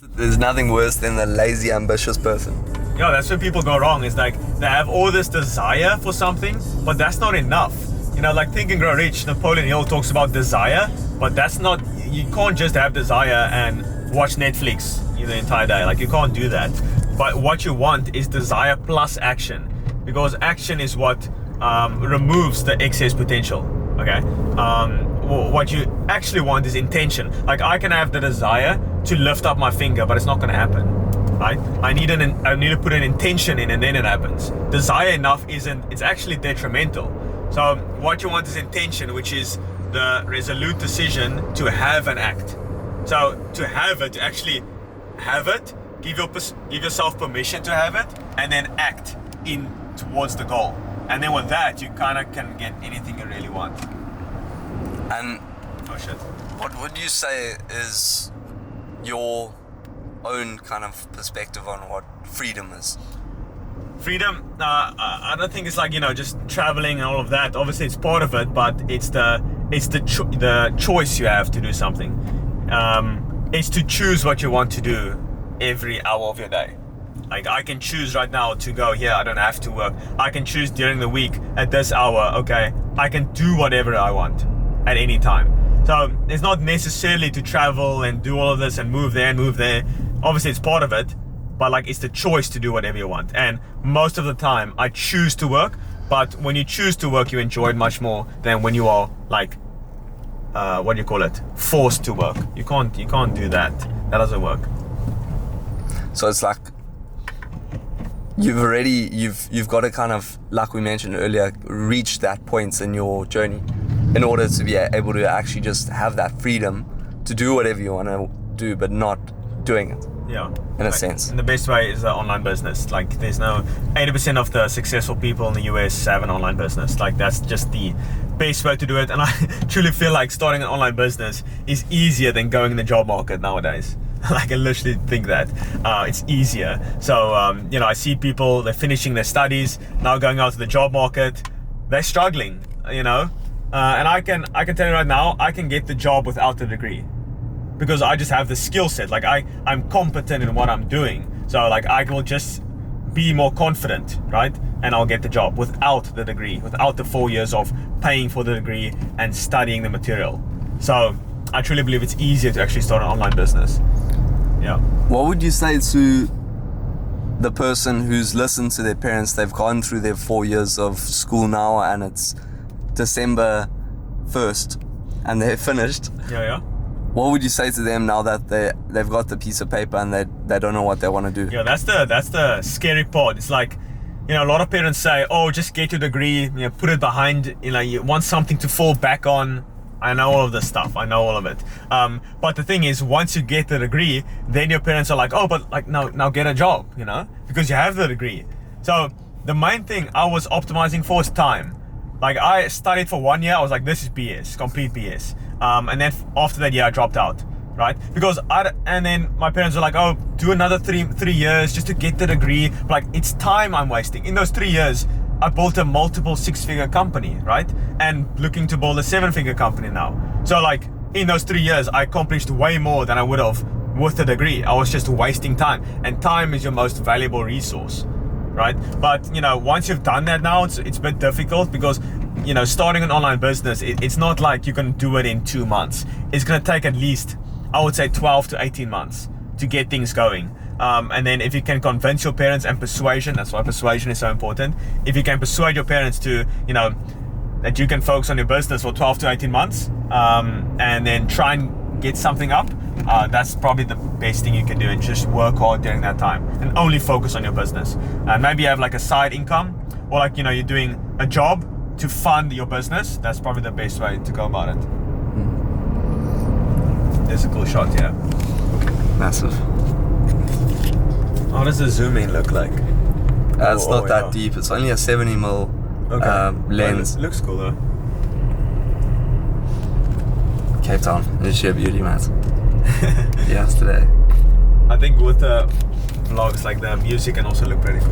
There's nothing worse than the lazy, ambitious person. Yeah, that's where people go wrong. It's like they have all this desire for something, but that's not enough. You know, like Think and Grow Rich, Napoleon Hill talks about desire, but that's not, you can't just have desire and watch Netflix the entire day. Like, you can't do that. But what you want is desire plus action, because action is what removes the excess potential. Okay. What you actually want is intention. Like, I can have the desire to lift up my finger, but it's not going to happen, right? I need to put an intention in, and then it happens. Desire enough it's actually detrimental. So what you want is intention, which is the resolute decision to have an act. So to have it, to actually have it, give yourself permission to have it, and then act in towards the goal. And then with that, you kind of can get anything you really want. And oh shit. What would you say is your own kind of perspective on what freedom is? Freedom, I don't think it's like, just traveling and all of that. Obviously, it's part of it, but it's the choice you have to do something. It's to choose what you want to do every hour of your day. Like, I can choose right now to go here. I don't have to work. I can choose during the week at this hour. Okay, I can do whatever I want at any time. So it's not necessarily to travel and do all of this and move there and move there. Obviously, it's part of it, but like, it's the choice to do whatever you want. And most of the time, I choose to work. But when you choose to work, you enjoy it much more than when you are like, forced to work. You can't do that. That doesn't work. So it's like you've got to kind of, like we mentioned earlier, reach that point in your journey in order to be able to actually just have that freedom to do whatever you want to do, but not doing it. Yeah. In a sense. And the best way is the online business. Like, there's 80% of the successful people in the US have an online business. Like, that's just the best way to do it. And I truly feel like starting an online business is easier than going in the job market nowadays. Like, I literally think that it's easier. So, I see people, they're finishing their studies, now going out to the job market, they're struggling, and I can tell you right now, I can get the job without the degree, because I just have the skill set. Like, I'm competent in what I'm doing. So, like, I will just be more confident, right? And I'll get the job without the degree, without the 4 years of paying for the degree and studying the material. So I truly believe it's easier to actually start an online business. Yeah. What would you say to the person who's listened to their parents? They've gone through their 4 years of school now, and it's December 1st and they're finished. Yeah. What would you say to them now that they've got the piece of paper and they don't know what they want to do? Yeah, that's the scary part. It's like, a lot of parents say, oh, just get your degree, put it behind, you want something to fall back on. I know all of this stuff. I know all of it. But the thing is, once you get the degree, then your parents are like, oh, but like now get a job, because you have the degree. So the main thing I was optimizing for is time. Like, I studied for 1 year. I was like, this is BS, complete BS. And then after that year, I dropped out, right? And then my parents were like, oh, do another three years just to get the degree. But like, it's time I'm wasting. In those 3 years, I built a multiple 6-figure company, right? And looking to build a 7-figure company now. So like, in those 3 years, I accomplished way more than I would have with the degree. I was just wasting time. And time is your most valuable resource, right? But, once you've done that now, it's a bit difficult, because, starting an online business, it's not like you can do it in 2 months. It's going to take at least, I would say, 12 to 18 months to get things going. And then if you can convince your parents, and persuasion, that's why persuasion is so important. If you can persuade your parents to, that you can focus on your business for 12 to 18 months, and then try and get something up, that's probably the best thing you can do, and just work hard during that time and only focus on your business. And maybe you have like a side income, or like, you're doing a job to fund your business. That's probably the best way to go about it. There's a cool shot here. Massive. How does the zoom in look like? It's not that deep. It's only a 70mm lens. It looks cool though. Cape Town, it's sheer beauty, man. Yes, today. I think with the vlogs, like, the music can also look pretty cool.